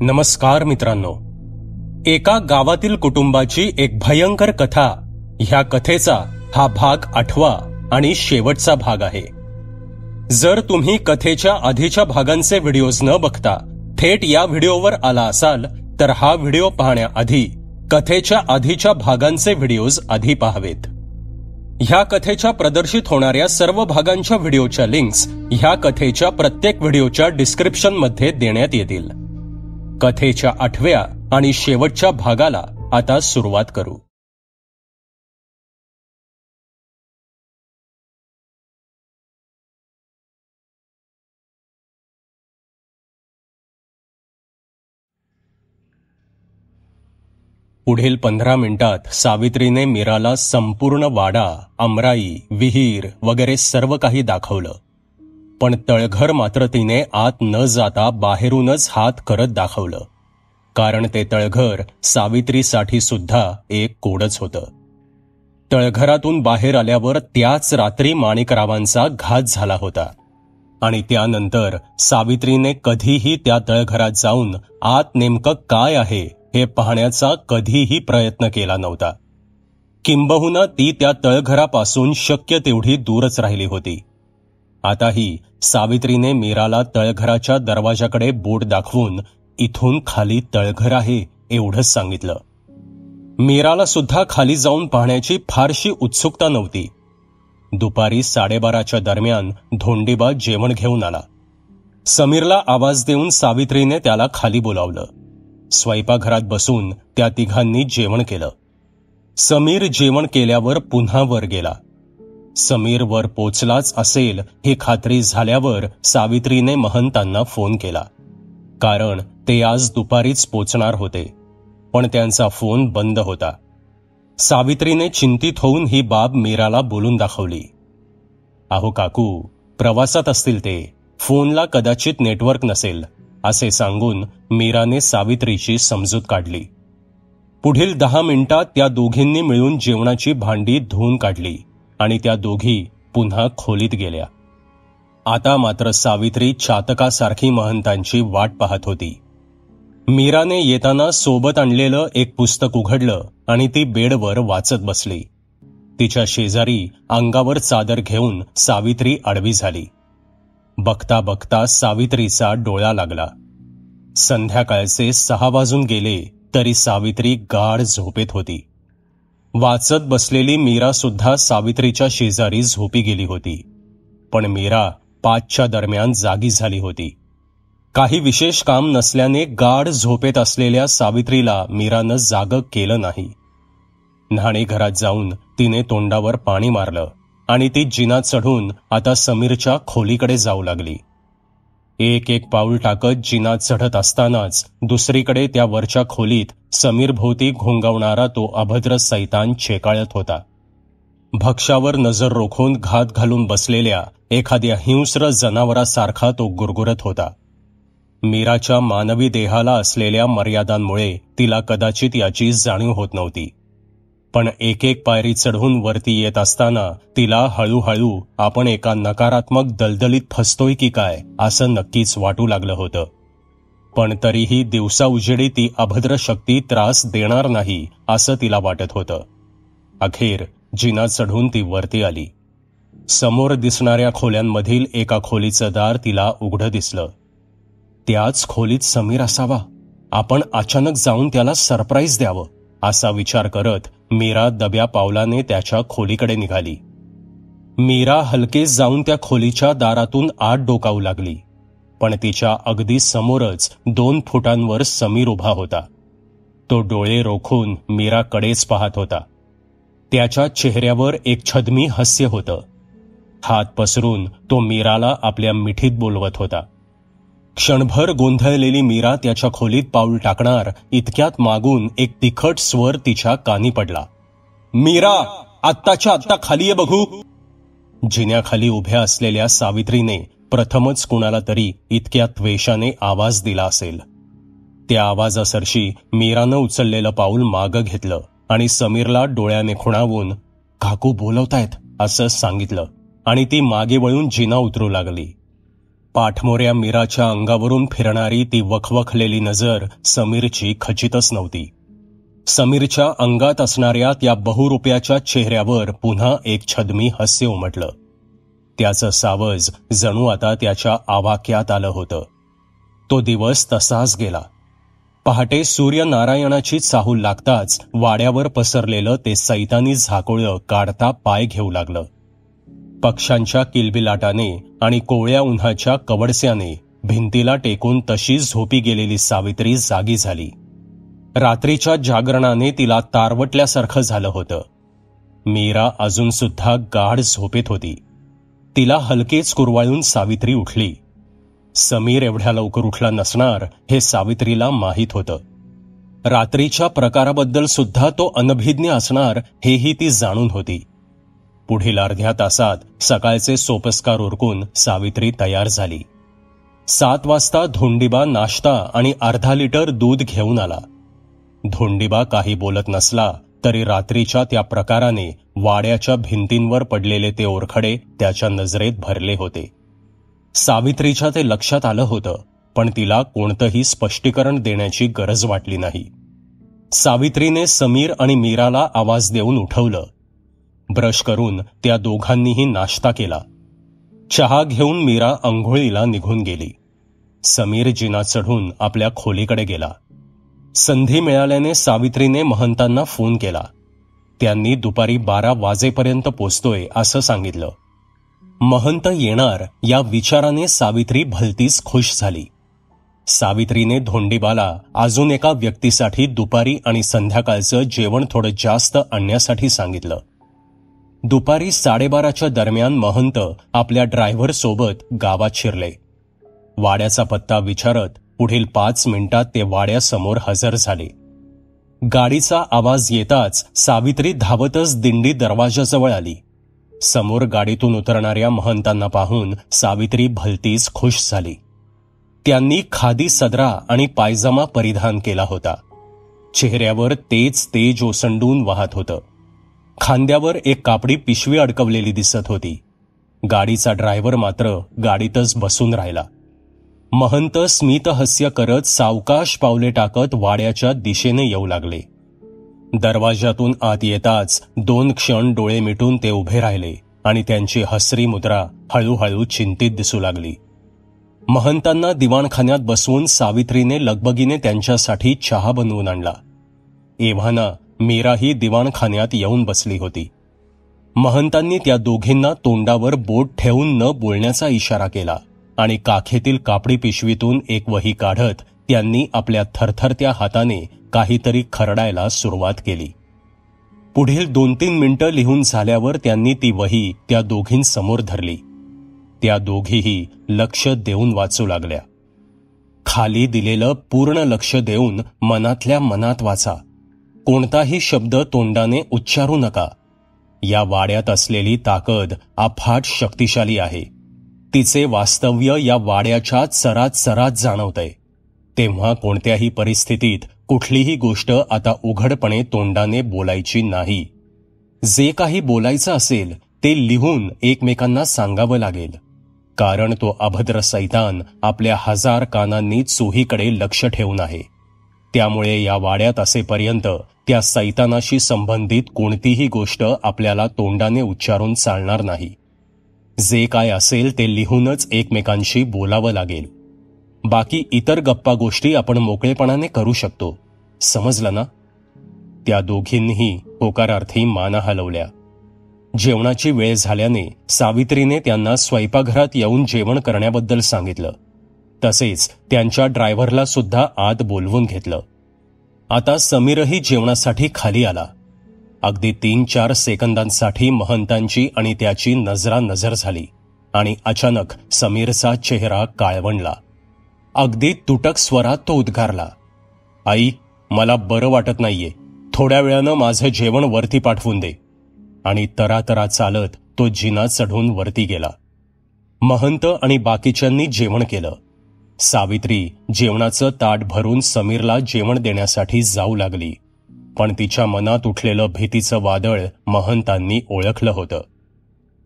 नमस्कार मित्रांनो, एका गावातील कुटुंबाची एक भयंकर कथा ह्या कथेचा हा भाग 8वा आणि शेवटचा भाग आहे. जर तुम्ही कथेच्या आधीच्या भागांचे व्हिडिओज न बघता थेट या व्हिडिओवर आला असाल तर हा व्हिडिओ पाहण्याआधी कथेच्या आधीच्या भागांचे व्हिडिओज आधी पाहावेत. ह्या कथेच्या प्रदर्शित होणाऱ्या सर्व भागांच्या व्हिडिओच्या लिंक्स ह्या कथेच्या प्रत्येक व्हिडिओच्या डिस्क्रिप्शनमध्ये देण्यात येतील. कथेच्या 8व्या आणि शेवटच्या भागाला आता सुरुवात करू. पुढील 15 मिनिटात सावित्रीने मीराला संपूर्ण वाडा, आमराई, विहीर वगैरे सर्व काही दाखवलं. पण तळघर मात्र तिने आत न जाता बाहेरूनच हात करत दाखवलं, कारण ते तळघर सावित्रीसाठी सुद्धा एक कोडच होतं. तळघरातून बाहेर आल्यावर त्याच रात्री माणिकरावांचा घात झाला होता आणि त्यानंतर सावित्रीने कधीही त्या तळघरात जाऊन आत नेमकं काय आहे हे पाहण्याचा कधीही प्रयत्न केला नव्हता. किंबहुना ती त्या तळघरापासून शक्य तेवढी दूरच राहिली होती. आताही सावित्रीने मीराला तळघराच्या दरवाजाकडे बोट दाखवून इथून खाली तळघर आहे एवढंच सांगितलं. मीराला सुद्धा खाली जाऊन पाहण्याची फारशी उत्सुकता नव्हती. दुपारी 12:30च्या दरम्यान धोंडीबा जेवण घेऊन आला. समीरला आवाज देऊन सावित्रीने त्याला खाली बोलावलं. स्वयंपाकघरात बसून त्या तिघांनी जेवण केलं. समीर जेवण केल्यावर पुन्हा वर गेला. समीर वर पोचलाच असेल ही खात्री झाल्यावर सावित्रीने महंतांना फोन केला, कारण ते आज दुपारीच पोचणार होते. पण त्यांचा फोन बंद होता. सावित्रीने चिंतित होऊन ही बाब मीराला बोलून दाखवली. अहो काकू, प्रवासात असतील ते, फोनला कदाचित नेटवर्क नसेल असे सांगून मीराने सावित्रीची समजूत काढली. पुढील 10 मिनिटात त्या दोघींनी मिळून जेवणाची भांडी धुवून काढली आणि त्या दोघी पुन्हा खोलीत गेल्या. आता मात्र सावित्री चातकासारखी महंतांची वाट पाहत होती. मीराने येताना सोबत आणलेलं एक पुस्तक उघडलं आणि ती बेडवर वाचत बसली. तिच्या शेजारी अंगावर चादर घेऊन सावित्री आडवी झाली. बघता बघता सावित्रीचा डोळा लागला. संध्याकाळचे 6 वाजून गेले तरी सावित्री गाढ झोपेत होती. वाचत बसलेली मीरा सुद्धा सावित्रीच्या शेजारी झोपी गेली होती. पण मीरा 5च्या दरम्यान जागी झाली होती. काही विशेष काम नसल्याने गाढ झोपेत असलेल्या सावित्रीला मीरानं जागं केलं नाही. न्हाणीघरात जाऊन तिने तोंडावर पाणी मारलं आणि ती जिना चढून आता समीरच्या खोलीकडे जाऊ लागली. एक एक पाऊल टाकत जिना चढत असतानाच दुसरीकडे त्या वरच्या खोलीत समीरभोवती घोंगावणारा तो अभद्र सैतान चेकाळत होता. भक्ष्यावर नजर रोखून घात घालून बसलेल्या एखाद्या हिंस्र जनावरासारखा तो गुरगुरत होता. मीराच्या मानवी देहाला असलेल्या मर्यादांमुळे तिला कदाचित याची जाणीव होत नव्हती. पण एक एक पायरी चढून वरती येत असताना तिला हळूहळू आपण एका नकारात्मक दलदलीत फसतोय की काय असं नक्कीच वाटू लागलं होतं. पण तरीही दिवसा उजेडी ती अभद्र शक्ती त्रास देणार नाही असं तिला वाटत होतं. अखेर जिना चढून ती वरती आली. समोर दिसणाऱ्या खोल्यांमधील एका खोलीचं दार तिला उघडं दिसलं. त्याच खोलीत समीर असावा. आपण अचानक जाऊन त्याला सरप्राईज द्यावं असा विचार करत मीरा दब्या पावलाने त्याच्या खोलीकडे निघाली. मीरा हलकेच जाऊन त्या खोलीच्या दारातून आत डोकावू लागली. पण तिच्या अगदी समोरच 2 फुटांवर समीर उभा होता. तो डोळे रोखून मीराकडेच पाहत होता. त्याच्या चेहऱ्यावर एक छद्मी हास्य होतं. हात पसरून तो मीराला आपल्या मिठीत बोलवत होता. क्षणभर गोंधळलेली मीरा त्याच्या खोलीत पाऊल टाकणार इतक्यात मागून एक तिखट स्वर तिच्या कानी पडला. मीरा, आत्ताच्या आत्ता खाली ये बघू. जिन्याखाली उभ्या असलेल्या सावित्रीने प्रथमच कुणाला तरी इतक्या त्वेषाने आवाज दिला असेल. त्या आवाजासरशी मीरानं उचललेलं पाऊल मागं घेतलं आणि समीरला डोळ्याने खुणावून काकू बोलवतायत असं सांगितलं आणि ती मागे वळून जिना उतरू लागली. पाठमोऱ्या मीराच्या अंगावरून फिरणारी ती वखवखलेली नजर समीरची खचितच नव्हती. समीरच्या अंगात असणाऱ्या त्या बहुरूप्याच्या चेहऱ्यावर पुन्हा एक छद्मी हास्य उमटलं. त्याचं सावज जणू आता त्याच्या आवाक्यात आलं होतं. तो दिवस तसाच गेला. पहाटे सूर्यनारायणाची चाहूल लागताच वाड्यावर पसरलेलं ते सैतानी झाकोळं काढता पाय घेऊ लागलं. पक्ष्यांच्या किलबिलाटाने आणि कोवळ्या उन्हाच्या कवडस्याने भिंतीला टेकून तशीच झोपी गेलेली सावित्री जागी झाली. रात्रीच्या जागरणाने तिला तारवटल्यासारखं झालं होतं. मीरा अजून सुद्धा गाढ झोपेत होती. तिला हलकेच कुरवाळून सावित्री उठली. समीर एवढ्या लवकर उठला नसणार हे सावित्रीला माहीत होतं. रात्रीच्या प्रकाराबद्दल सुद्धा तो अनभिज्ञ असणार हेही ती जाणून होती. पुढील अर्ध्या तासात सकाळचे सोपस्कार उरकून सावित्री तयार झाली. 7 वाजता धोंडीबा नाश्ता आणि अर्धा लिटर दूध घेऊन आला. धोंडीबा काही बोलत नसला तरी रात्रीच्या त्या प्रकाराने वाड्याच्या भिंतींवर पडलेले ते ओरखडे त्याच्या नजरेत भरले होते. सावित्रीच्या ते लक्षात आलं होतं, पण तिला कोणतंही स्पष्टीकरण देण्याची गरज वाटली नाही. सावित्रीने समीर आणि मीराला आवाज देऊन उठवलं. ब्रश करून त्या दोघांनीही नाश्ता केला. चहा घेऊन मीरा अंघोळीला निघून गेली. समीर जिना चढून आपल्या खोलीकडे गेला. संधी मिळाल्याने सावित्रीने महंतांना फोन केला. त्यांनी दुपारी 12 वाजेपर्यंत पोचतोय असं सांगितलं. महंत येणार या विचाराने सावित्री भलतीच खुश झाली. सावित्रीने धोंडीबाला अजून एका व्यक्तीसाठी दुपारी आणि संध्याकाळचं जेवण थोडं जास्त आणण्यासाठी सांगितलं. दुपारी 12:30च्या दरम्यान महंत आपल्या ड्रायव्हर सोबत गावात शिरले. वाड्याचा पत्ता विचारत पुढील 5 मिनिटात ते वाड्यासमोर हजर झाले. गाडीचा आवाज येताच सावित्री धावतच दिंडी दरवाजाजवळ आली. समोर गाडीतून उतरणाऱ्या महंतांना पाहून सावित्री भलतीच खुश झाली. त्यांनी खादी सदरा आणि पायजमा परिधान केला होता. चेहऱ्यावर तेच तेज ओसंडून वाहत होतं. खांद्यावर एक कापडी पिशवी अडकवलेली दिसत होती. गाडीचा ड्रायव्हर मात्र गाडीतच बसून राहिला. महंत स्मितहास्य करत सावकाश पावले टाकत वाड्याच्या दिशेने येऊ लागले. दरवाजातून आत येताच 2 क्षण डोळे मिटून ते उभे राहिले आणि त्यांची हसरी मुद्रा हळूहळू चिंतित दिसू लागली. महंतांना दिवाणखान्यात बसवून सावित्रीने लगबगीने त्यांच्यासाठी चहा बनवून आणला. एव्हाना मीराही दिवाणखान्यात येऊन बसली होती. महंतांनी त्या दोघींना तोंडावर बोट ठेवून न बोलण्याचा इशारा केला आणि काखेतील कापडी पिशवीतून एक वही काढत त्यांनी आपल्या थरथरत्या हाताने काहीतरी खरडायला सुरुवात केली. पुढील 2-3 मिनिटं लिहून झाल्यावर त्यांनी ती वही त्या दोघींसमोर धरली. त्या दोघीही लक्ष देऊन वाचू लागल्या. खाली दिलेलं पूर्ण लक्ष देऊन मनातल्या मनात वाचा. कोणताही शब्द तोंडाने उच्चारू नका. या वाड्यात असलेली ताकद अफाट शक्तिशाली आहे. तिचे वास्तव्य या वाड्याच्या चरात जाणवतंय. तेव्हा कोणत्याही परिस्थितीत कुठलीही गोष्ट आता उघडपणे तोंडाने बोलायची नाही. जे काही बोलायचं असेल ते लिहून एकमेकांना सांगावं लागेल. कारण तो अभद्र सैतान आपल्या 1000 कानांनी चोहीकडे लक्ष ठेवून आहे. त्यामुळे या वाड्यात असेपर्यंत त्या सैतानाशी संबंधित कोणतीही गोष्ट आपल्याला तोंडाने उच्चारून चालणार नाही. जे काय असेल ते लिहूनच एकमेकांशी बोलावं लागेल. बाकी इतर गप्पा गोष्टी आपण मोकळेपणाने करू शकतो. समजलं ना? त्या दोघींनीही होकारार्थी माना हलवल्या. जेवणाची वेळ झाल्याने सावित्रीने त्यांना स्वयंपाकघरात येऊन जेवण करण्याबद्दल सांगितलं. तसेच त्यांच्या ड्रायव्हरला सुद्धा आत बोलवून घेतलं. आता समीरही जेवणासाठी खाली आला. अगदी 3-4 सेकंदांसाठी महंतांची आणि त्याची नजरानजर झाली आणि अचानक समीरचा चेहरा काळवंडला. अगदी तुटक स्वरात तो उद्गारला, आई, मला बरं वाटत नाहीये. थोड्या वेळानं माझं जेवण वरती पाठवून दे. आणि तरातरा चालत तो जिना चढून वरती गेला. महंत आणि बाकीच्यांनी जेवण केलं. सावित्री जेवणाचं ताट भरून समीरला जेवण देण्यासाठी जाऊ लागली. पण तिच्या मनात उठलेलं भीतीचं वादळ महंतांनी ओळखलं होतं.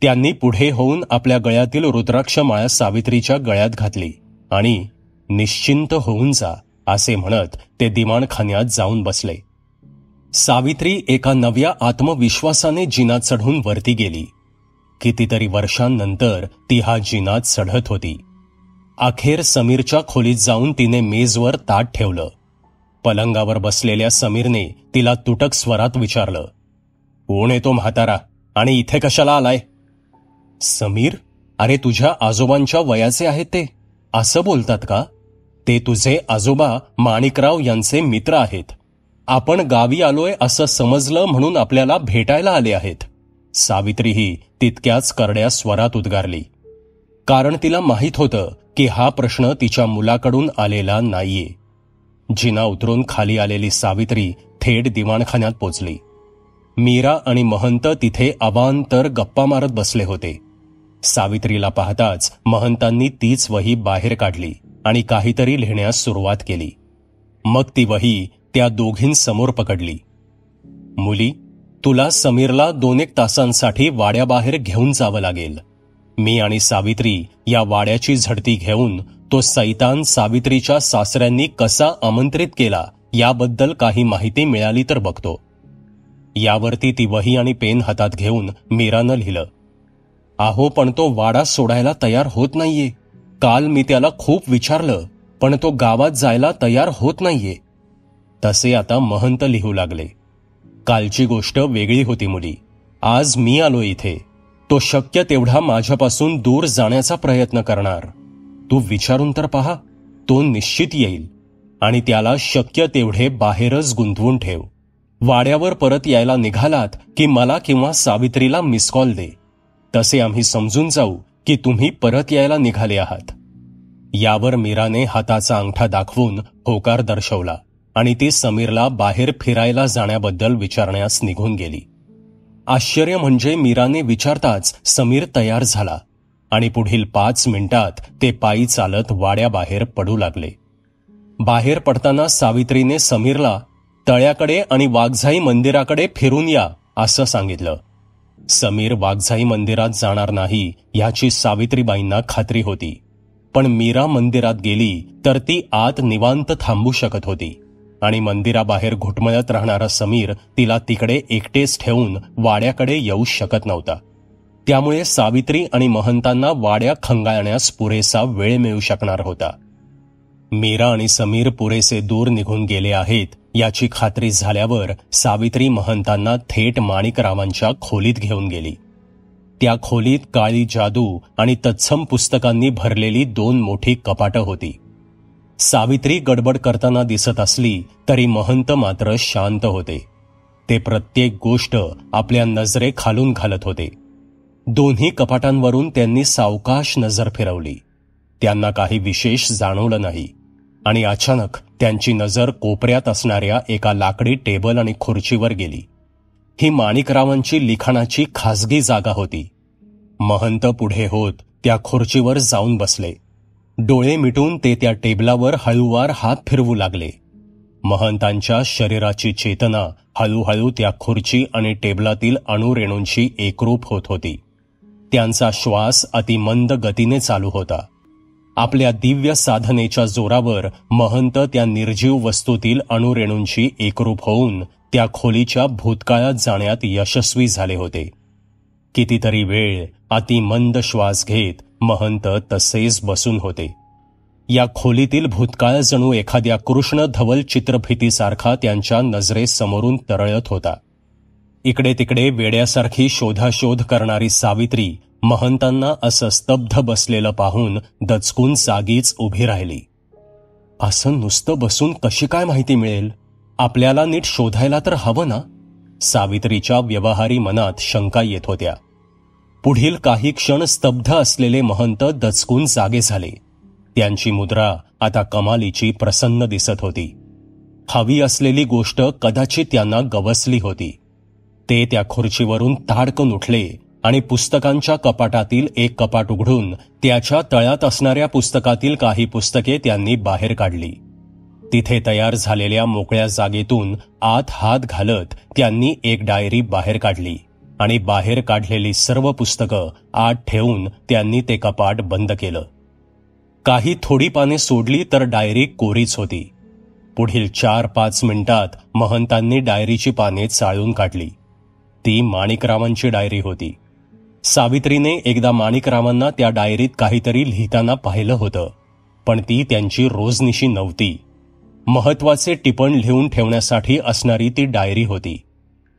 त्यांनी पुढे होऊन आपल्या गळ्यातील रुद्राक्ष माळा सावित्रीच्या गळ्यात घातली आणि निश्चिंत होऊन जा असे म्हणत ते दिवाणखान्यात जाऊन बसले. सावित्री एका नव्या आत्मविश्वासाने जिना चढून वरती गेली. कितीतरी वर्षांनंतर ती हा जिना चढत होती. अखेर समीरच्या खोलीत जाऊन तिने मेजवर ताट ठेवलं. पलंगावर बसलेल्या समीरने तिला तुटक स्वरात विचारलं, कोण येतो म्हातारा आणि इथे कशाला आलाय? समीर, अरे तुझ्या आजोबांच्या वयाचे आहेत ते, असं बोलतात का? ते तुझे आजोबा माणिकराव यांचे मित्र आहेत. आपण गावी आलोय असं समजलं म्हणून आपल्याला भेटायला आले आहेत. सावित्रीही तितक्याच करड्या स्वरात उद्गारली. कारण तिला माहीत होतं की हा प्रश्न तिच्या मुलाकडून आलेला नाहीये. जिना उतरून खाली आलेली सावित्री थेट दिवाणखान्यात पोचली. मीरा आणि महंत तिथे अवांतर गप्पा मारत बसले होते. सावित्रीला पाहताच महंतांनी तीच वही बाहेर काढली आणि काहीतरी लिहिण्यास सुरुवात केली. मग ती वही त्या दोघींसमोर पकडली. मुली, तुला समीरला 2-1 तासांसाठी वाड्याबाहेर घेऊन जावं लागेल. मी आणि सावित्री या वाड्याची झडती घेऊन तो सैतान सावित्रीच्या सासऱ्यांनी कसा आमंत्रित केला याबद्दल काही माहिती मिळाली तर बघतो. यावरती ती वही आणि पेन हातात घेऊन मीरानं लिहिलं, अहो पण तो वाडा सोडायला तयार होत नाहीये. काल मी त्याला खूप विचारलं पण तो गावात जायला तयार होत नाहीये. तसे आता महंत लिहू लागले, कालची गोष्ट वेगळी होती मुली. आज मी आलो इथे. तो शक्य तेवढा माझ्यापासून दूर जाण्याचा प्रयत्न करणार. तू विचारून तर पहा, तो निश्चित येईल आणि त्याला शक्य तेवढे बाहेरच गुंतवून ठेव. वाड्यावर परत यायला निघालात की मला किंवा सावित्रीला मिस कॉल दे. तसे आम्ही समजून जाऊ की तुम्ही परत यायला निघाले आहात. यावर मीराने हाताचा अंगठा दाखवून होकार दर्शवला आणि ती समीरला बाहेर फिरायला जाण्याबद्दल विचारण्यास निघून गेली. आश्चर्य म्हणजे मीराने विचारताच समीर तयार झाला आणि पुढील 5 मिनिटात ते पायी चालत वाड्याबाहेर पडू लागले. बाहेर पडताना सावित्रीने समीरला तळ्याकडे आणि वाघजाई मंदिराकडे फिरून या असं सांगितलं. समीर वाघजाई मंदिरात जाणार नाही याची सावित्रीबाईंना खात्री होती. पण मीरा मंदिरात गेली तर ती आत निवांत थांबू शकत होती आणि मंदिराबाहेर घुटमळत राहणारा समीर तिला तिकडे एकटेच ठेवून वाड्याकडे येऊ शकत नव्हता. त्यामुळे सावित्री आणि महंतांना वाड्या खंगाळण्यास पुरेसा वेळ मिळू शकणार होता. मीरा आणि समीर पुरेसे दूर निघून गेले आहेत याची खात्री झाल्यावर सावित्री महंतांना थेट माणिकरावांच्या खोलीत घेऊन गेली. त्या खोलीत काळी जादू आणि तत्सम पुस्तकांनी भरलेली 2 मोठी कपाटं होती. सावित्री गडबड करताना दिसत असली तरी महंत मात्र शांत होते. ते प्रत्येक गोष्ट आपल्या नजरेखालून घालत होते. दोन्ही कपाटांवरून त्यांनी सावकाश नजर फिरवली. त्यांना काही विशेष जाणवलं नाही आणि अचानक त्यांची नजर कोपऱ्यात असणाऱ्या एका लाकडी टेबल आणि खुर्चीवर गेली. ही माणिकरावांची लिखाणाची खासगी जागा होती. महंत पुढे होत त्या खुर्चीवर जाऊन बसले. डोळे मिटून ते त्या टेबलावर हळूवार हात फिरवू लागले. महंतांच्या शरीराची चेतना हळूहळू त्या खुर्ची आणि टेबलातील अणुरेणूंशी एकरूप होत होती. त्यांचा श्वास अतिमंद गतीने चालू होता. आपल्या दिव्य साधनेच्या जोरावर महंत त्या निर्जीव वस्तूतील अणुरेणूंशी एकरूप होऊन त्या खोलीच्या भूतकाळात जाण्यात यशस्वी झाले होते. कितीतरी वेळ अतिमंद श्वास घेत महंत तसेच बसून होते. या खोलीतील भूतकाळ जणू एखाद्या कृष्ण धवल चित्रफितीसारखा त्यांच्या नजरेसमोरून तरळत होता. इकडे तिकडे वेड्यासारखी शोधाशोध करणारी सावित्री महंतांना असं स्तब्ध बसलेलं पाहून दचकून जागीच उभी राहिली. असं नुसतं बसून कशी काय माहिती मिळेल? आपल्याला नीट शोधायला तर हवं ना? सावित्रीच्या व्यवहारी मनात शंका येत होत्या. पुढील काही क्षण स्तब्ध असलेले महंत दचकून जागे झाले. त्यांची मुद्रा आता कमालीची प्रसन्न दिसत होती. हवी असलेली गोष्ट कदाचित त्यांना गवसली होती. ते त्या खुर्चीवरून ताडकन उठले आणि पुस्तकांच्या कपाटातील एक कपाट उघडून त्याच्या तळ्यात असणाऱ्या पुस्तकातील काही पुस्तके त्यांनी बाहेर काढली. तिथे तयार झालेल्या मोकळ्या जागेतून आत हात घालत त्यांनी एक डायरी बाहेर काढली आणि बाहेर काढलेली सर्व पुस्तकं आत ठेवून त्यांनी ते कपाट बंद केलं. काही थोडी पाने सोडली तर डायरी कोरीच होती. पुढील 4-5 मिनिटात महंतांनी डायरीची पाने चाळून काढली. ती माणिकरावांची डायरी होती. सावित्रीने एकदा माणिकरावांना त्या डायरीत काहीतरी लिहिताना पाहिलं होतं, पण ती त्यांची रोजनिशी नव्हती. महत्वाचे टिपण लिहून ठेवण्यासाठी असणारी ती डायरी होती.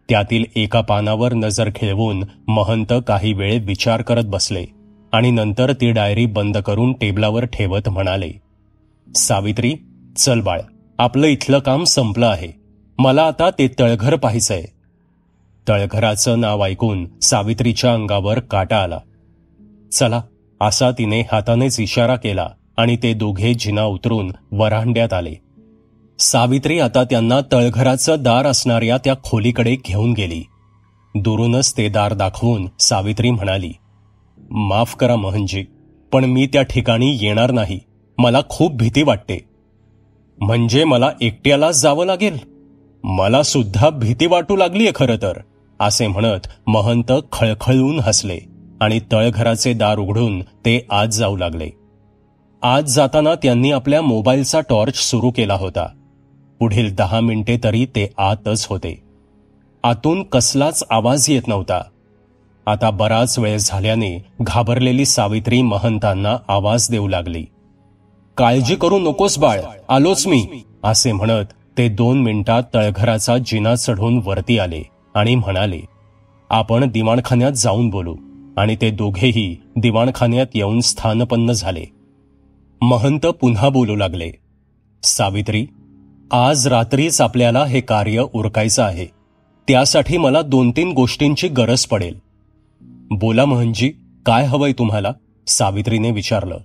त्यातील एका पानावर नजर खेळवून महंत काही वेळ विचार करत बसले आणि नंतर ती डायरी बंद करून टेबलावर ठेवत म्हणाले, सावित्री, चल बाळ, आपलं इथलं काम संपलं आहे. मला आता ते तळघर पाहायचंय. तळघराचं नाव ऐकून सावित्रीच्या अंगावर काटा आला. चला, असा तिने हातानेच इशारा केला आणि ते दोघे जिना उतरून वरांड्यात आले. सावित्री आता त्यांना तळघराचं दार असणाऱ्या त्या खोलीकडे घेऊन गेली. दुरूनच ते दार दाखवून सावित्री म्हणाली, माफ करा महनजी, पण मी त्या ठिकाणी येणार नाही. मला खूप भीती वाटते. म्हणजे मला एकट्याला जावं लागेल? मला सुद्धा भीती वाटू लागलीये खरं तर, असे म्हणत महंत खळखळून हसले आणि तळघराचे दार उघडून ते आत जाऊ लागले. आत जाताना त्यांनी आपल्या मोबाईलचा टॉर्च सुरू केला होता. पुढील 10 मिनिटे तरी ते आतच होते. आतून कसलाच आवाज येत नव्हता. आता बराच वेळ झाल्याने घाबरलेली सावित्री महंतांना आवाज देऊ लागली. काळजी करू नकोस बाळ, आलोच मी, असे म्हणत ते 2 मिनिटात तळघराचा जिना चढून वरती आले आणि म्हणाले, आपण दिवाणखान्यात जाऊन बोलू. आणि ते दोघेही दिवाणखान्यात येऊन स्थानपन्न झाले. महंत पुन्हा बोलू लागले, सावित्री, आज रात्रीच आपल्याला हे कार्य उरकायचं आहे. त्यासाठी मला 2-3 गोष्टींची गरज पडेल. बोला महनजी, काय हवंय तुम्हाला? सावित्रीने विचारलं.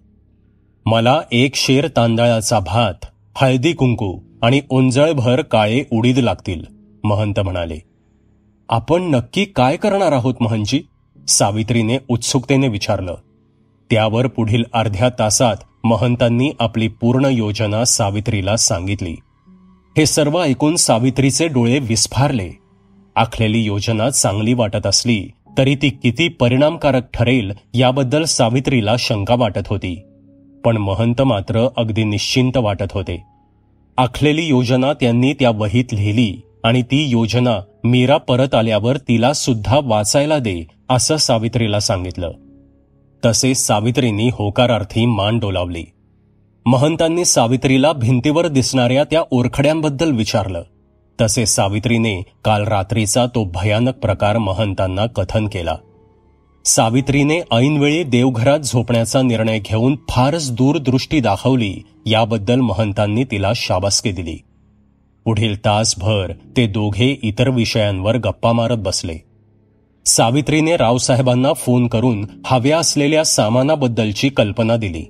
मला 1 शेर तांदळाचा भात, हळदी कुंकू आणि ओंजळभर काळे उडीद लागतील, महंत म्हणाले. आपण नक्की काय करणार आहोत महनजी? सावित्रीने उत्सुकतेने विचारलं. त्यावर पुढील अर्ध्या तासात महंतांनी आपली पूर्ण योजना सावित्रीला सांगितली. हे सर्व ऐकून सावित्रीचे डोळे विस्फारले. आखलेली योजना चांगली वाटत असली तरी ती किती परिणामकारक ठरेल याबद्दल सावित्रीला शंका वाटत होती. पण महंत मात्र अगदी निश्चिंत वाटत होते. आखलेली योजना त्यांनी त्या वहीत लिहिली आणि ती योजना मीरा परत आल्यावर तिला सुद्धा वाचायला दे, असं सावित्रीला सांगितलं. तसे सावित्रींनी होकारार्थी मान डोलावली. महंतांनी सावित्रीला भिंतीवर दिसणाऱ्या त्या ओरखड्यांबद्दल विचारलं. तसे सावित्रीने काल रात्रीचा तो भयानक प्रकार महंतांना कथन केला. सावित्रीने ऐनवेळी देवघरात झोपण्याचा निर्णय घेऊन फारच दूरदृष्टी दाखवली, याबद्दल महंतांनी तिला शाबासकी दिली. पुढील तासभर ते दोघे इतर विषयांवर गप्पा मारत बसले. सावित्रीने रावसाहेबांना फोन करून हव्या असलेल्या सामानाबद्दलची कल्पना दिली.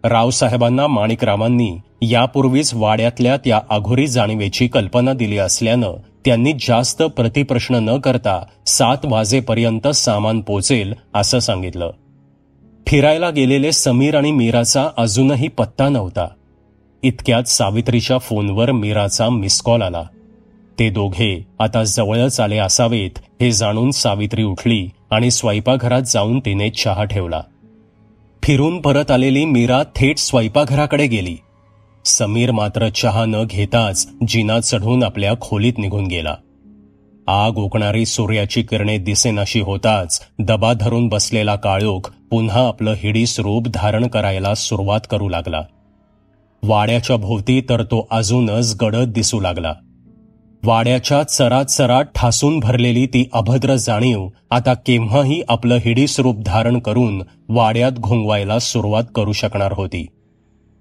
रावसाहेबांना माणिकरावांनी यापूर्वीच वाड्यातल्या त्या अघोरी जाणीवेची कल्पना दिली असल्यानं त्यांनी जास्त प्रतिप्रश्न न करता 7 वाजेपर्यंत सामान पोचेल असं सांगितलं. फिरायला गेलेले समीर आणि मीराचा अजूनही पत्ता नव्हता. इतक्यात सावित्रीच्या फोनवर मीराचा मिस कॉल आला. ते दोघे आता जवळच आले असावेत हे जाणून सावित्री उठली आणि स्वयंपाकघरात जाऊन तिने चहा ठेवला. फिरून परत आलेली मीरा थेट स्वयंपाकघराकडे गेली. समीर मात्र चहा न घेताच जिना चढून आपल्या खोलीत निघून गेला. आग ओकणारी सूर्याची किरणे दिसेनाशी होताच दबा धरून बसलेला काळोख पुन्हा आपलं हिडीस रूप धारण करायला सुरुवात करू लागला. वाड्याच्या भोवती तर तो अजूनच गडद दिसू लागला. वाड्याच्या चराचरात ठासून भरलेली ती अभद्र जाणीव आता केव्हाही आपलं हिडीस रूप धारण करून वाड्यात घोंगवायला सुरुवात करू शकणार होती.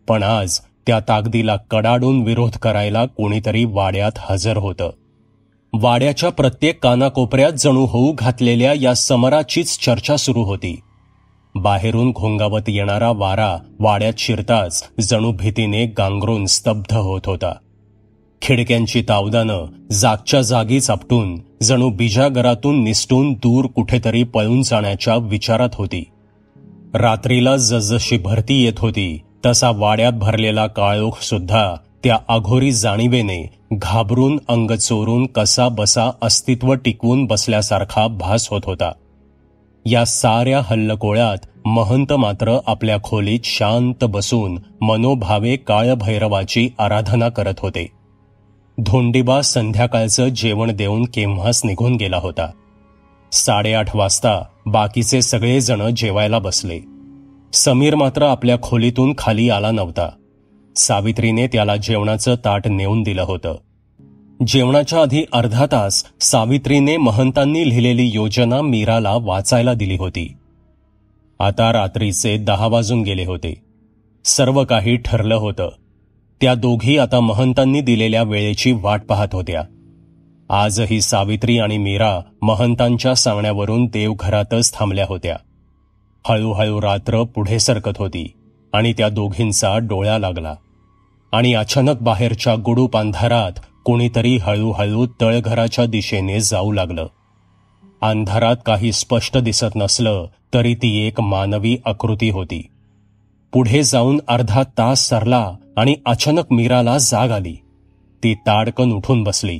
पण आज त्या ताकदीला कडाडून विरोध करायला कोणीतरी वाड्यात हजर होतं. वाड्याच्या प्रत्येक कानाकोपऱ्यात जणू होऊ घातलेल्या या समराचीच चर्चा सुरू होती. बाहेरून घोंगावत येणारा वारा वाड्यात शिरताच जणू भीतीने गांगरून स्तब्ध होत होता. खिडक्यांची तावदानं जागच्या जागीच आपटून जणू बिजागरातून निसटून दूर कुठेतरी पळून जाण्याच्या विचारात होती. रात्रीला जसजशी भरती येत होती तसा वाड्यात भरलेला काळोख सुद्धा त्या अघोरी जाणीवेने घाबरून अंग चोरून कसा बसा अस्तित्व टिकवून बसल्यासारखा भास होत होता. या साऱ्या हल्लकोळ्यात महंत मात्र आपल्या खोलीत शांत बसून मनोभावे काळभैरवाची आराधना करत होते. धोंडीबा संध्याकाळचं जेवण देऊन केव्हाच निघून गेला होता. 8:30 वाजता बाकीचे सगळे जण जेवायला बसले. समीर मात्र आपल्या खोलीतून खाली आला नव्हता. सावित्रीने त्याला जेवणाचं ताट नेऊन दिलं होतं. जेवणाच्या आधी अर्धा तास सावित्रीने महंतांनी लिहिलेली योजना मीराला वाचायला दिली होती. आता रात्रीचे 10 वाजून गेले होते. सर्व काही ठरलं होतं. त्या दोघी आता महंतांनी दिलेल्या वेळेची वाट पाहत होत्या. आजही सावित्री आणि मीरा महंतांच्या सांगण्यावरून देवघरातच थांबल्या होत्या. हळूहळू रात्र पुढे सरकत होती आणि त्या दोघींचा डोळा लागला आणि अचानक बाहेरच्या गुडूप अंधारात कोणीतरी हळूहळू तळघराच्या दिशेने जाऊ लागलं. अंधारात काही स्पष्ट दिसत नसलं तरी ती एक मानवी आकृती होती. पुढे जाऊन अर्धा तास सरला आणि अचानक मीराला जाग आली. ती ताडकन उठून बसली.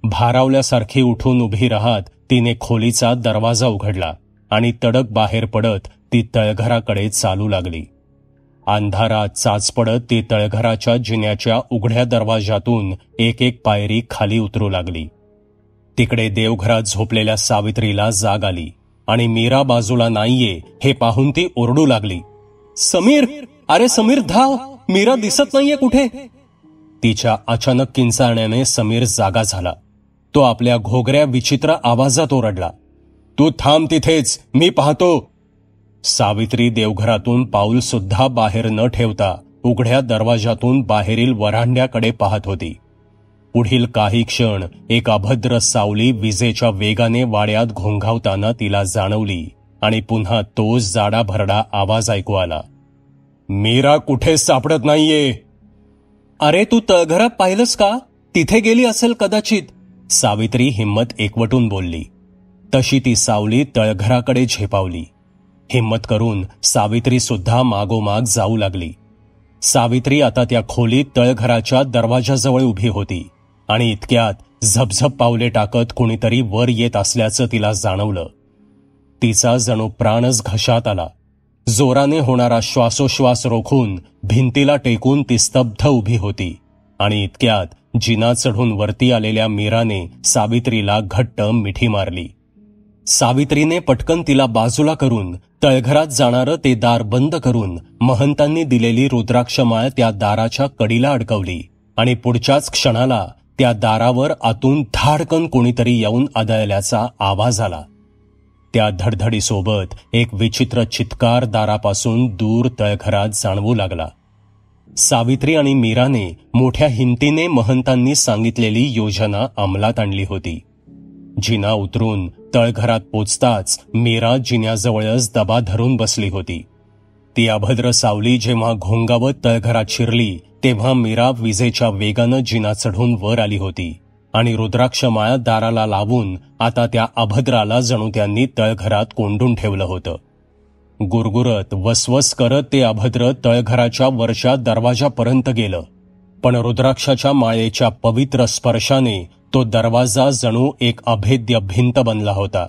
भारावल्यासारखी उठून उभी राहत तिने खोलीचा दरवाजा उघडला आणि तडक बाहेर पडत ती तळघराकडे चालू लागली. अंधारात चाच पडत ती तळघराच्या जिन्याच्या उघड्या दरवाजातून एक एक पायरी खाली उतरू लागली. तिकडे देवघरात झोपलेल्या सावित्रीला जाग आली आणि मीरा बाजूला नाहीये हे पाहून ती ओरडू लागली, समीर, अरे समीर धाव, मीरा दिसत नाहीये कुठे. तिच्या अचानक किंचाळण्याने समीर जागा झाला. तो आपल्या घोगऱ्या विचित्र आवाजात ओरडला, तू थांब तिथेच, मी पाहतो. सावित्री देवघरातून पाऊल सुद्धा बाहेर न ठेवता उघड्या दरवाजातून बाहेरील वरांड्याकडे पाहत होती. पुढील काही क्षण एक अभद्र सावली विजेच्या वेगाने वाड्यात घोंघावताना तिला जाणवली आणि पुन्हा तोच जाडा भरडा आवाज ऐकू आला, मीरा कुठे सापडत नाहीये. अरे तू तळघरात पाहिलंस का? तिथे गेली असेल कदाचित, सावित्री हिम्मत एकवटून बोलली. तशी ती सावली तळघराकडे झेपावली. हिम्मत करून सावित्री सुद्धा मागोमाग जाऊ लागली. सावित्री आता त्या खोलीत तळघराच्या दरवाजाजवळ उभी होती आणि इतक्यात झपझप पावले टाकत कोणीतरी वर येत असल्याचं तिला जाणवलं. तिचा जणू प्राणच घशात आला. जोराने होणारा श्वासोश्वास रोखून भिंतीला टेकून ती स्तब्ध उभी होती आणि इतक्यात जिना चढून वरती आलेल्या मीराने सावित्रीला घट्ट मिठी मारली. सावित्रीने पटकन तिला बाजूला करून तळघरात जाणारं ते दार बंद करून महंतांनी दिलेली रुद्राक्षमाळ त्या दाराच्या कडीला अडकवली आणि पुढच्याच क्षणाला त्या दारावर आतून धाडकन कोणीतरी येऊन आदळल्याचा आवाज आला. त्या धडधडीसोबत एक विचित्र चित्कार दारापासून दूर तळघरात जाणवू लागला. सावित्री आणि मीराने मोठ्या हिमतीने महंतांनी सांगितलेली योजना अंमलात आणली होती. जिना उतरून तळघरात पोचताच मीरा जिन्याजवळच दबा धरून बसली होती. ती अभद्र सावली जेव्हा घोंगावत तळघरात शिरली तेव्हा मीरा विजेच्या वेगानं जिना चढून वर आली होती आणि रुद्राक्षमाळा दाराला लावून आता त्या अभद्राला जणू त्यांनी तळघरात कोंडून ठेवलं होतं. गुरगुरत वसवस करत ते अभद्र तळघराच्या वरच्या दरवाजापर्यंत गेलं, पण रुद्राक्षाच्या माळेच्या पवित्र स्पर्शाने तो दरवाजा जणू एक अभेद्य भिंत बनला होता.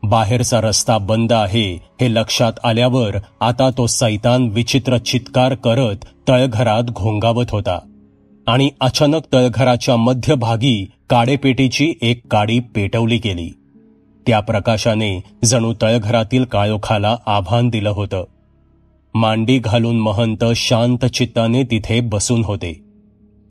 बाहेरचा रस्ता बंद आहे हे लक्षात आल्यावर आता तो सैतान विचित्र चित्कार करत तळघरात घोंगावत होता आणि अचानक तळघराच्या मध्यभागी काडेपेटीची एक काडी पेटवली गेली. त्या प्रकाशाने जणू तळघरातील काळोखाला आव्हान दिलं होतं. मांडी घालून महंत शांत चित्ताने तिथे बसून होते.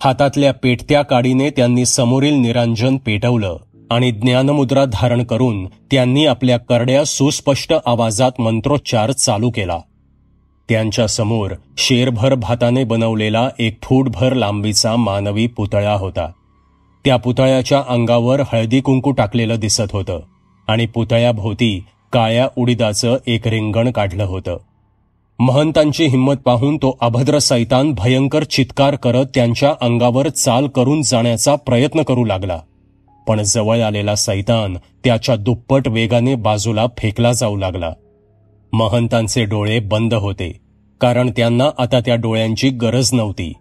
हातातल्या पेटत्या काडीने त्यांनी समोरील निरांजन पेटवलं आणि ज्ञानमुद्रा धारण करून त्यांनी आपल्या करड्या सुस्पष्ट आवाजात मंत्रोच्चार चालू केला. त्यांच्या समोर शेरभर भाताने बनवलेला 1 फूटभर लांबीचा मानवी पुतळा होता. त्या पुतळ्याच्या अंगावर हळदी कुंकू टाकलेलं दिसत होतं आणि पुतळ्याभोवती काळ्या उडीदाचं एक रिंगण काढलं होतं. महंतांची हिंमत पाहून तो अभद्र सैतान भयंकर चित्कार करत त्यांच्या अंगावर चाल करून जाण्याचा प्रयत्न करू लागला, पण जवळ आलेला सैतान त्याच्या दुप्पट वेगाने बाजूला फेकला जाऊ लागला. महंतांचे डोळे बंद होते, कारण त्यांना आता त्या डोळ्यांची गरज नव्हती.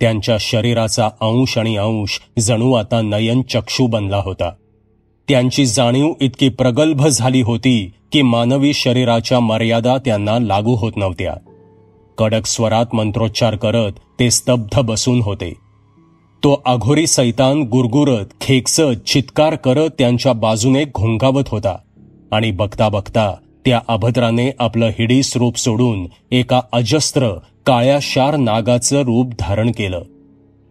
त्यांच्या शरीराचा अंश आणि अंश जणू आता नयन चक्षू बनला होता. त्यांची जाणीव इतकी प्रगल्भ झाली होती की मानवी शरीराच्या मर्यादा त्यांना लागू होत नव्हत्या. कडक स्वरात मंत्रोच्चार करत ते स्तब्ध बसून होते. तो अघोरी सैतान गुरगुरत, खेकसत, चित्कार करत त्यांच्या बाजूने घोंगावत होता आणि बघता बघता त्या अभद्राने आपलं हिडीस रूप सोडून एका अजस्त्र काळ्या शार नागाचं रूप धारण केलं.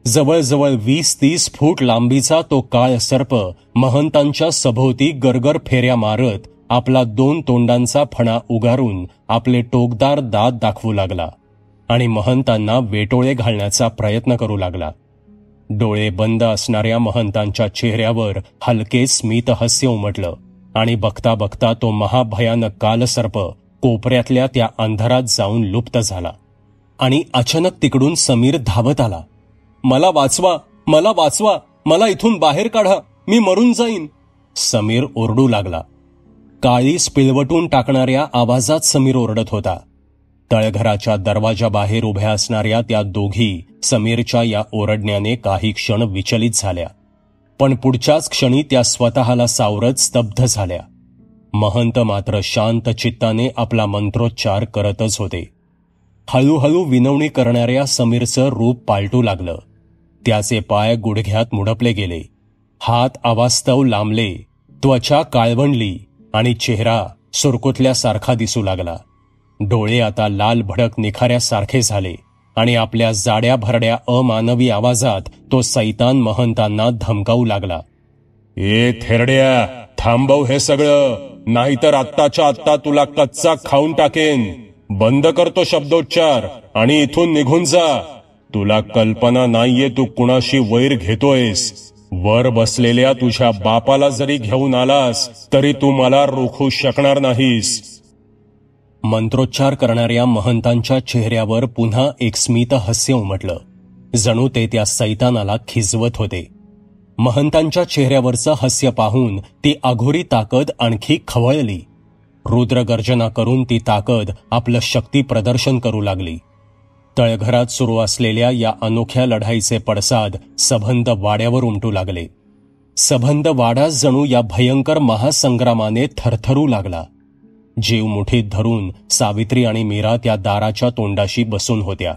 जवळजवळ 20-30 फूट लांबीचा तो काळ सर्प महंतांच्या सभोवती गरगर फेऱ्या मारत आपला 2 तोंडांचा फणा उगारून आपले टोकदार दात दाखवू लागला आणि महंतांना वेटोळे घालण्याचा प्रयत्न करू लागला. डोळे बंद असणाऱ्या महंतांच्या चेहऱ्यावर हलके स्मितहास्य उमटलं आणि बघता बघता तो महाभयानक कालसर्प कोपऱ्यातल्या त्या अंधारात जाऊन लुप्त झाला. आणि अचानक तिकडून समीर धावत आला. "मला वाचवा, मला वाचवा, मला इथून बाहेर काढा, मी मरून जाईन," समीर ओरडू लागला. काळीस पिळवटून टाकणाऱ्या आवाजात समीर ओरडत होता. तळघराच्या दरवाजाबाहेर उभ्या असणाऱ्या त्या दोघी समीरच्या या ओरडण्याने काही क्षण विचलित झाल्या, पण पुढच्याच क्षणी त्या स्वतःला सावरत स्तब्ध झाल्या. महंत मात्र शांत चित्ताने आपला मंत्रोच्चार करतच होते. हळूहळू विनवणी करणाऱ्या समीरचं रूप पालटू लागलं. त्याचे पाय गुडघ्यात मुडपले गेले, हात अवास्तव लांबले, त्वचा काळवंडली आणि चेहरा सुरकुतल्यासारखा दिसू लागला. डोळे आता लाल भडक निखाऱ्यासारखे झाले आणि आपल्या जाड्या भरड्या अमानवी आवाजात तो सैतान महंतांना धमकावू लागला. "ए थेरड्या, थांबव हे सगळं, नाहीतर आत्ताच्या आत्ता तुला कच्चा खाऊन टाकेन. बंद करतो शब्दोच्चार आणि इथून निघून जा. तुला कल्पना नाहीये तू कुणाशी वैर घेतोयस. वर बसलेल्या तुझ्या बापाला जरी घेऊन आलास तरी तू मला रोखू शकणार नाहीस." मंत्रोच्चार करणाऱ्या महंतांच्या चेहऱ्यावर पुन्हा एक स्मित हास्य उमटलं, जणू ते त्या सैतानाला खिजवत होते. महंतांच्या चेहऱ्यावरचं हास्य पाहून ती अघोरी ताकद आणखी खवळली. रुद्रगर्जना करून ती ताकद आपलं शक्ती प्रदर्शन करू लागली. तळघरात सुरू असलेल्या या अनोख्या लढाईचे पडसाद सबंध वाड्यावर उमटू लागले. सबंध वाडा जणू या भयंकर महासंग्रामाने थरथरू लागला. जीव मुठीत धरून सावित्री आणि मीरा त्या दाराच्या तोंडाशी बसून होत्या.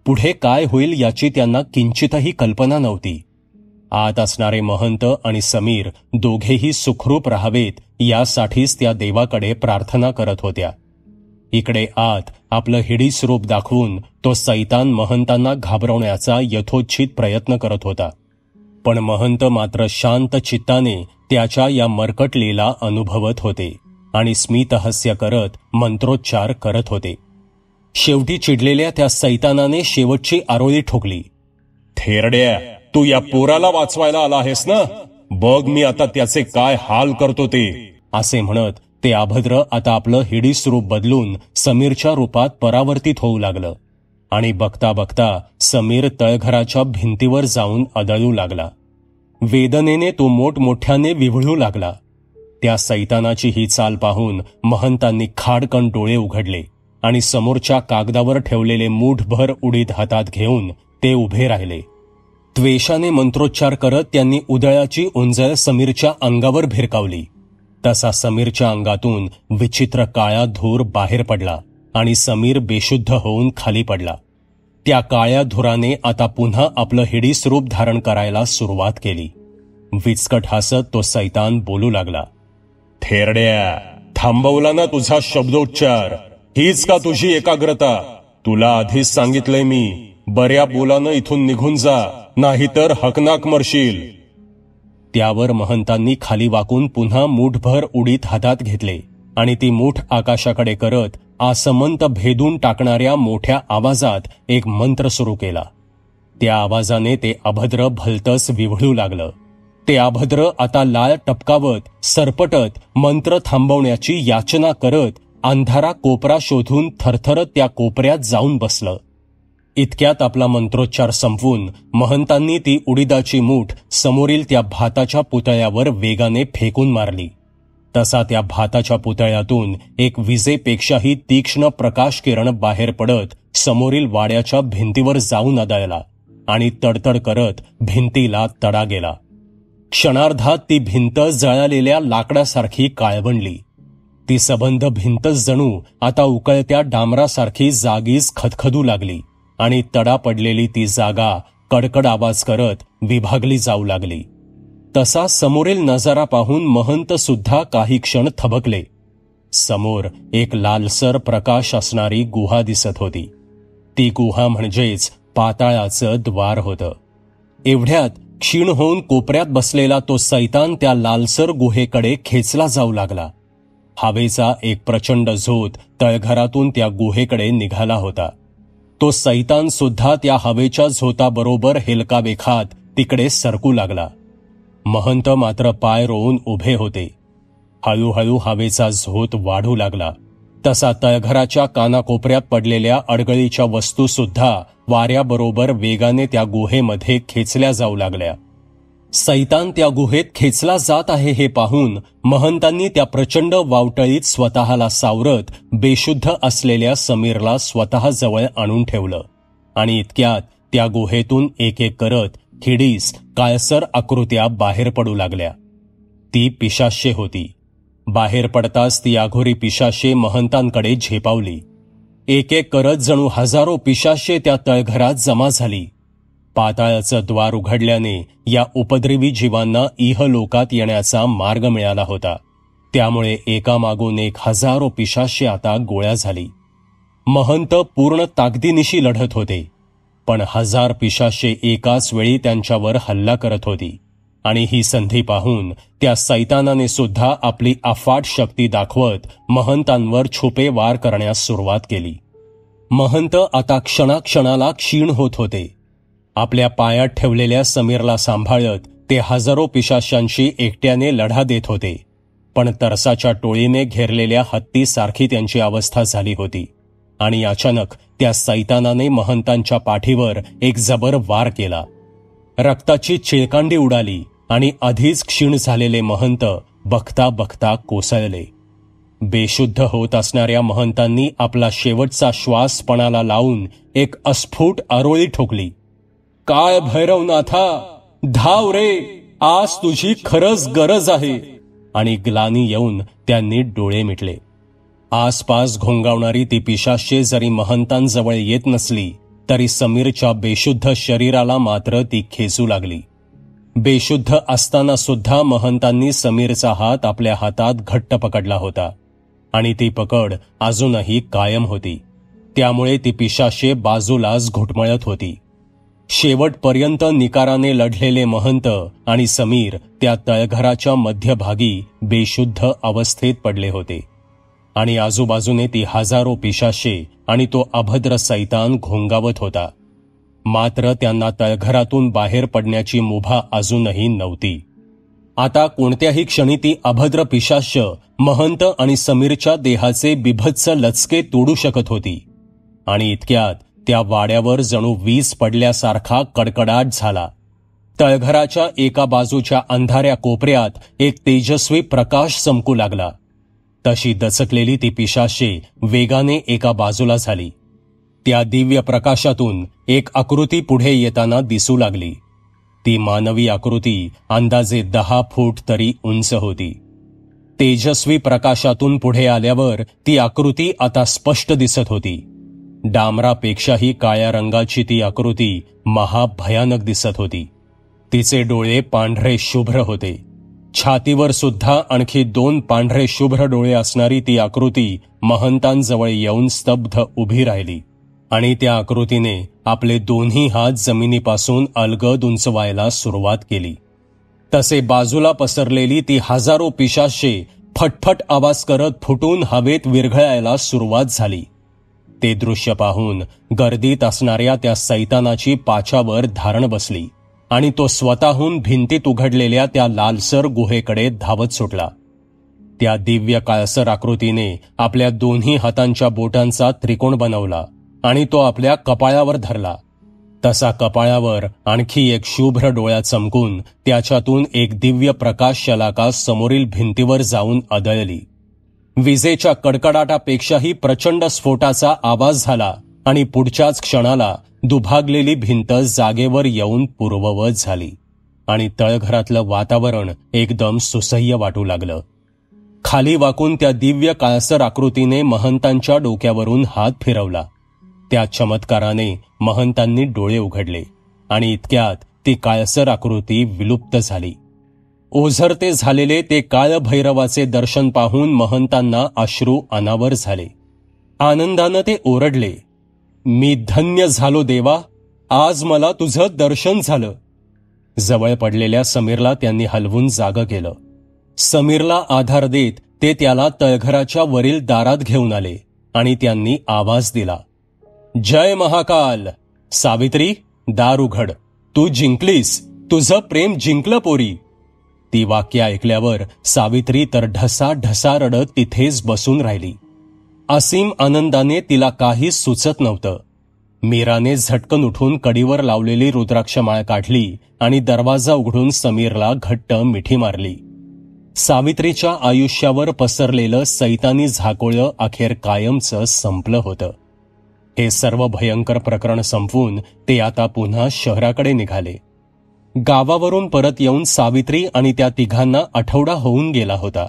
पुढे काय होईल याची त्यांना किंचितही कल्पना नव्हती. आत असणारे महंत आणि समीर दोघेही सुखरूप राहावेत यासाठीच त्या देवाकडे प्रार्थना करत होत्या. इकडे आत आपलं हिडीस रूप दाखवून तो सैतान महंतांना घाबरवण्याचा यथोचित प्रयत्न करत होता. पण महंत मात्र शांत चित्ताने त्याच्या या मरकटलीला अनुभवत होते आणि स्मितहास्य करत मंत्रोच्चार करत होते. शेवटी चिडलेल्या त्या सैतानाने शेवटची आरोळी ठोकली. "थेरड्या, तू या पोराला वाचवायला आला आहेस ना? बघ मी आता त्याचे काय हाल करतो ते," असे म्हणत ते अभद्र आता आपलं हिडीस रूप बदलून समीरच्या रूपात परावर्तित होऊ लागलं. आणि बघता बघता समीर तळघराच्या भिंतीवर जाऊन आदळू लागला. वेदनेने तो मोठमोठ्याने विव्हळू लागला. त्या सैतानाची ही चाल पाहून महंतांनी खाडकन डोळे उघडले आणि समोरच्या कागदावर ठेवलेले मूठभर उडीद हातात घेऊन ते उभे राहिले. त्वेषाने मंत्रोच्चार करत त्यांनी उदळाची उंजळ समीरच्या अंगावर भिरकावली. तसा समीरच्या अंगातून विचित्र काळा धूर बाहेर पडला आणि समीर बेशुद्ध होऊन खाली पडला. त्या काळ्या धुराने आता पुन्हा आपलं हिडीस रूप धारण करायला सुरुवात केली. विचकट हसत तो सैतान बोलू लागला. "थेरड्या, थांबवला ना तुझा शब्दोच्चार? हीच का तुझी एकाग्रता? तुला आधीच सांगितलंय मी, बऱ्या बोलानं इथून निघून जा, नाहीतर हकनाक मरशील." त्यावर महंतांनी खाली वाकून पुन्हा मूठभर उडीद हातात घेतले आणि ती मूठ आकाशाकडे करत आसमंत भेदून टाकणाऱ्या मोठ्या आवाजात एक मंत्र सुरू केला. त्या आवाजाने ते अभद्र भलतंच विव्हळू लागलं. ते अभद्र आता लाळ टपकावत, सरपटत, मंत्र थांबवण्याची याचना करत अंधारा कोपरा शोधून थरथरत त्या कोपऱ्यात जाऊन बसलं. इतक्यात आपला मंत्रोच्चार संपवून महंतांनी ती उडीदाची मूठ समोरील त्या भाताच्या पुतळ्यावर वेगाने फेकून मारली. तसा त्या भाताच्या पुतळ्यातून एक विजेपेक्षाही तीक्ष्ण प्रकाश किरण बाहेर पडत समोरील वाड्याच्या भिंतीवर जाऊन आदळला आणि तडतड करत भिंतीला तडा गेला. क्षणार्धात ती भिंत जळालेल्या लाकडासारखी काळवंडली. ती सबंध भिंतच जणू आता उकळत्या डांबरासारखी जागीच खदखदू लागली आणि तडा पडलेली ती जागा कडकड आवाज करत विभागली जाऊ लागली. तसा समोरील नजारा पाहून महंत सुद्धा काही क्षण थबकले. समोर एक लालसर प्रकाश असणारी गुहा दिसत होती. ती गुहा म्हणजेच पाताळाचं द्वार होतं. एवढ्यात क्षीण होऊन कोपऱ्यात बसलेला तो सैतान त्या लालसर गुहेकडे खेचला जाऊ लागला. हवेचा एक प्रचंड झोत तळघरातून त्या गुहेकडे निघाला होता. तो सैतान सुद्धा त्या हवेच्या झोताबरोबर हेलकावे खात तिकडे सरकू लागला. महंत मात्र पाय रोवून उभे होते. हळूहळू हवेचा झोत वाढू लागला. तसा तळघराच्या कानाकोपऱ्यात पडलेल्या अडगळीच्या वस्तू सुद्धा वाऱ्याबरोबर वेगाने त्या गुहेमध्ये खेचल्या जाऊ लागल्या. सैतान त्या गुहेत खेचला जात आहे हे पाहून महंतांनी त्या प्रचंड वावटळीत स्वतःला सावरत बेशुद्ध असलेल्या समीरला स्वतःजवळ आणून ठेवलं आणि इतक्यात त्या गुहेतून एक एक करत हिडीस काळसर आकृत्या बाहेर पडू लागल्या. ती पिशाच्ये होती. बाहेर पडताच ती आघोरी पिशाचे महंतांकडे झेपावली. एक एक करत जणू हजारो पिशाचे त्या तळघरात जमा झाली. पाताळाचं द्वार उघडल्याने या उपद्रवी जीवांना इहलोकात येण्याचा मार्ग मिळाला होता. त्यामुळे एकामागून एक हजारो पिशाचे आता गोळ्या झाली. महंत पूर्ण ताकदीनिशी लढत होते, पण हजार पिशाचे एकाच वेळी त्यांच्यावर हल्ला करत होती आणि ही संधी पाहून त्या सैतानाने सुद्धा आपली अफाट शक्ती दाखवत महंतांवर छुपे वार करण्यास सुरुवात केली. महंत आता क्षणाक्षणाला क्षीण होत होते. आपल्या पायात ठेवलेल्या समीरला सांभाळत ते हजारो पिशाच्यांशी एकट्याने लढा देत होते, पण तरसाच्या टोळीने घेरलेल्या हत्तीसारखी त्यांची अवस्था झाली होती आणि अचानक त्या सैतानाने महंतांच्या पाठीवर एक जबर वार केला. रक्ताची चिळकांडी उडाली आणि आधीच क्षीण झालेले महंत बघता बघता कोसळले. बेशुद्ध होत असणाऱ्या महंतांनी आपला शेवटचा श्वास पणाला लावून एक अस्फुट आरोळी ठोकली. काय भैरवनाथा, धाव रे, आज तुझी खरंच गरज आहे. आणि ग्लानी येऊन त्यांनी डोळे मिटले. आसपास घोंगावणारी ती पिशाचे जरी महंतांजवळ येत नसली तरी समीरच्या बेशुद्ध शरीराला मात्र ती खेचू लागली. बेशुद्ध असताना सुद्धा महंतांनी समीरचा हात आपल्या हातात घट्ट पकडला होता आणि ती पकड अजूनही कायम होती. त्यामुळे ती पिशाचे बाजूलाच घुटमळत होती. शेवटपर्यंत निकाराने लढलेले महंत आणि समीर त्या तळघराच्या मध्यभागी बेशुद्ध अवस्थेत पडले होते आणि आजूबाजूने ती हजारो पिशाचे आणि तो अभद्र सैतान घोंगावत होता. मात्र त्यांना तळघरातून बाहेर पडण्याची मुभा अजूनही नव्हती. आता कोणत्याही क्षणी ती अभद्र पिशाच्य महंत आणि समीरच्या देहाचे बिभत्स लचके तोडू शकत होती आणि इतक्यात त्या वाड्यावर जणू वीज पडल्यासारखा कडकडाट झाला. तळघराच्या एका बाजूच्या अंधाऱ्या कोपऱ्यात एक तेजस्वी प्रकाश चमकू लागला. तशी दचकलेली ती पिशाचे वेगाने एका बाजूला झाली. त्या दिव्य प्रकाशातून एक आकृती पुढे येताना दिसू लागली. ती मानवी आकृती अंदाजे 10 फूट तरी उंच होती. तेजस्वी प्रकाशातून पुढे आल्यावर ती आकृती आता स्पष्ट दिसत होती. डांबरापेक्षाही काळ्या रंगाची ती आकृती महाभयानक दिसत होती. तिचे डोळे पांढरे शुभ्र होते. छातीवर सुद्धा आणखी 2 पांढरे शुभ्र डोळे असणारी ती आकृती महंतांजवळ येऊन स्तब्ध उभी राहिली आणि त्या आकृतीने आपले दोन्ही हात जमिनीपासून अलगद उंचवायला सुरुवात केली. तसे बाजूला पसरलेली ती हजारो पिशाचे फटफट आवाज करत फुटून हवेत विरघळायला सुरुवात झाली. ते दृश्य पाहून गर्दीत असणाऱ्या त्या सैतानाची पाछावर धारण बसली आणि तो स्वतःहून भिंतीत उघडलेल्या त्या लालसर गुहेकडे धावत सुटला. त्या दिव्य काळसर आकृतीने आपल्या दोन्ही हातांच्या बोटांचा त्रिकोण बनवला आणि तो आपल्या कपाळावर धरला. तसा कपाळावर आणखी एक शुभ्र डोळा चमकून त्याच्यातून एक दिव्य प्रकाश शलाका समोरील भिंतीवर जाऊन आदळली. विजेच्या कडकडाटापेक्षाही प्रचंड स्फोटाचा आवाज झाला आणि पुढच्याच क्षणाला दुभागलेली भिंत जागेवर येऊन पूर्ववत झाली आणि तळघरातलं वातावरण एकदम सुसह्य वाटू लागलं. खाली वाकून त्या दिव्य काळसर आकृतीने महंतांच्या डोक्यावरून हात फिरवला. त्या चमत्काराने महंतांनी डोळे उघडले आणि इतक्यात ती काळसर आकृती विलुप्त झाली. ओझरते झालेले ते काळ भैरवाचे दर्शन पाहून महंतांना अश्रू अनावर झाले. आनंदानं ते ओरडले, मी धन्य झालो देवा, आज मला तुझं दर्शन झालं. जवळ पडलेल्या समीरला त्यांनी हलवून जागं केलं. समीरला आधार देत ते त्याला तळघराच्या वरील दारात घेऊन आले आणि त्यांनी आवाज दिला, जय महाकाल. सावित्री, दार उघड, तू जिंकलीस, तुझं प्रेम जिंकलं पोरी. ती वाक्य ऐकल्यावर सावित्री तर ढसा रडत तिथेच बसून राहिली. असीम आनंदाने तिला काहीच सुचत नव्हतं. मीराने झटकन उठून कडीवर लावलेली रुद्राक्षमाळ काढली आणि दरवाजा उघडून समीरला घट्ट मिठी मारली. सावित्रीच्या आयुष्यावर पसरलेलं सैतानी झाकोळं अखेर कायमचं संपलं होतं. हे सर्व भयंकर प्रकरण संपवून ते आता पुन्हा शहराकडे निघाले. गावावरून परत येऊन सावित्री आणि त्या तिघांना आठवडा होऊन गेला होता.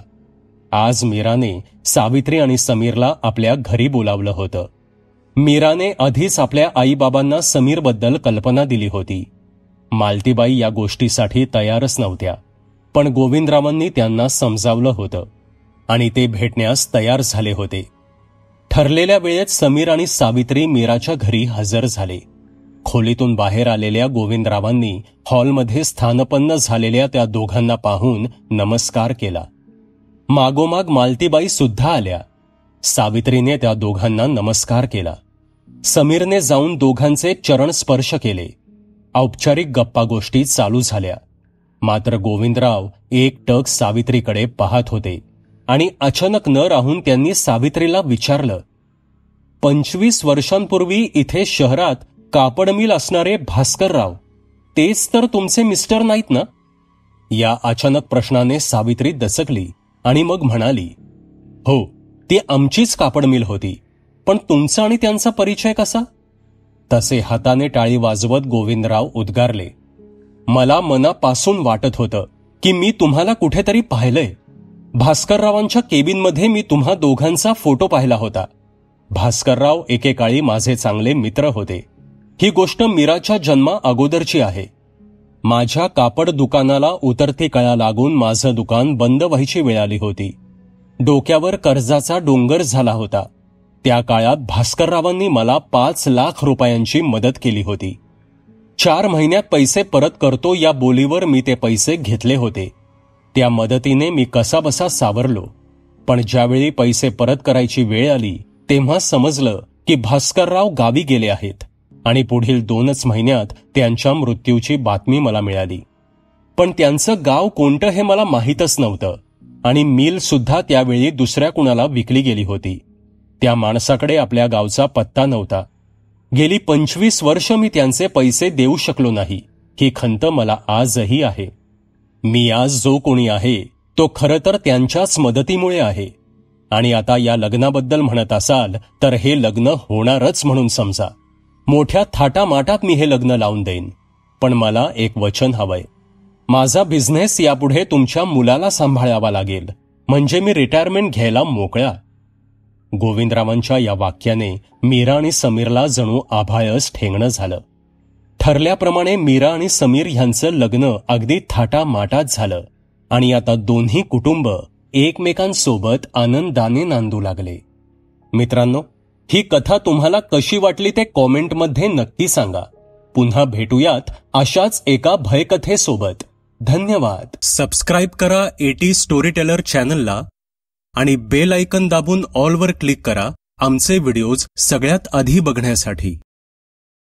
आज मीराने सावित्री आणि समीरला आपल्या घरी बोलावलं होतं. मीराने आधीच आपल्या आईबाबांना समीरबद्दल कल्पना दिली होती. मालतीबाई या गोष्टीसाठी तयारच नव्हत्या, पण गोविंदरावांनी त्यांना समजावलं होतं आणि ते भेटण्यास तयार झाले होते. ठरलेल्या वेळेत समीर आणि सावित्री मीराच्या घरी हजर झाले. खोलीतून बाहेर आलेल्या गोविंदरावांनी हॉलमध्ये स्थानपन्न झालेल्या त्या दोघांना पाहून नमस्कार केला. मागोमाग मालतीबाई सुद्धा आल्या. सावित्रीने त्या दोघांना नमस्कार केला. समीरने जाऊन दोघांचे चरण स्पर्श केले. औपचारिक गप्पा गोष्टी चालू झाल्या. मात्र गोविंदराव एकटक सावित्रीकडे पाहत होते आणि अचानक न राहून त्यांनी सावित्रीला विचारलं, 25 वर्षांपूर्वी इथे शहरात कापड मिल असणारे भास्करराव, तेच तर तुमचे मिस्टर नाहीत ना? या अचानक प्रश्नाने सावित्री दचकली आणि मग म्हणाली, हो, ती आमचीच कापड मिल होती, पण तुमचा आणि त्यांचा परिचय कसा? तसे हाताने टाळी वाजवत गोविंदराव उद्गारले, मला मनापासून वाटत होतं की मी तुम्हाला कुठेतरी पाहिलंय. भास्कररावांच्या केबिनमध्ये मी तुम्हा दोघांचा फोटो पाहिला होता. भास्करराव एकेकाळी माझे चांगले मित्र होते. ही गोष्ट मीराच्या जन्मा अगोदरची आहे. माझ्या कापड दुकानाला उतरती कळा लागून माझं दुकान बंद व्हायची वेळ आली होती. डोक्यावर कर्जाचा डोंगर झाला होता. त्या काळात भास्कररावांनी मला 5 लाख रुपयांची मदत केली होती. 4 महिन्यात पैसे परत करतो या बोलीवर मी ते पैसे घेतले होते. त्या मदतीने मी कसाबसा सावरलो. पण ज्यावेळी पैसे परत करायची वेळ आली तेव्हा समजलं की भास्करराव गावी गेले आहेत आणि पुढील 2च महिन्यात त्यांच्या मृत्यूची बातमी मला मिळाली. पण त्यांचं गाव कोणतं हे मला माहीतच नव्हतं आणि मिल सुद्धा त्यावेळी दुसऱ्या कुणाला विकली गेली होती. त्या माणसाकडे आपल्या गावचा पत्ता नव्हता. गेली 25 वर्ष मी त्यांचे पैसे देऊ शकलो नाही. ही खंत मला आजही आहे. मी आज जो कोणी आहे तो खरं तर त्यांच्याच मदतीमुळे आहे. आणि आता या लग्नाबद्दल म्हणत असाल तर हे लग्न होणारच म्हणून समजा. मोठ्या थाटामाटात मी हे लग्न लावून देईन. पण मला एक वचन हवंय. माझा बिझनेस यापुढे तुमच्या मुलाला सांभाळावा लागेल, म्हणजे मी रिटायरमेंट घ्यायला मोकळा. गोविंदरावांच्या या वाक्याने मीरा आणि समीरला जणू आभाळच ठेंगणं झालं. ठरल्याप्रमाणे मीरा आणि समीर ह्यांचं लग्न अगदी थाटामाटात झालं आणि आता दोन्ही कुटुंब एकमेकांसोबत आनंदाने नांदू लागले. मित्रांनो, ही कथा तुम्हाला कशी वाटली ते कॉमेंटमध्ये नक्की सांगा. पुन्हा भेटूयात अशाच एका भयकथेसोबत. धन्यवाद. सबस्क्राईब करा एटी स्टोरी टेलर चॅनलला आणि बेल आयकन दाबून ऑलवर क्लिक करा आमचे व्हिडिओज सगळ्यात आधी बघण्यासाठी.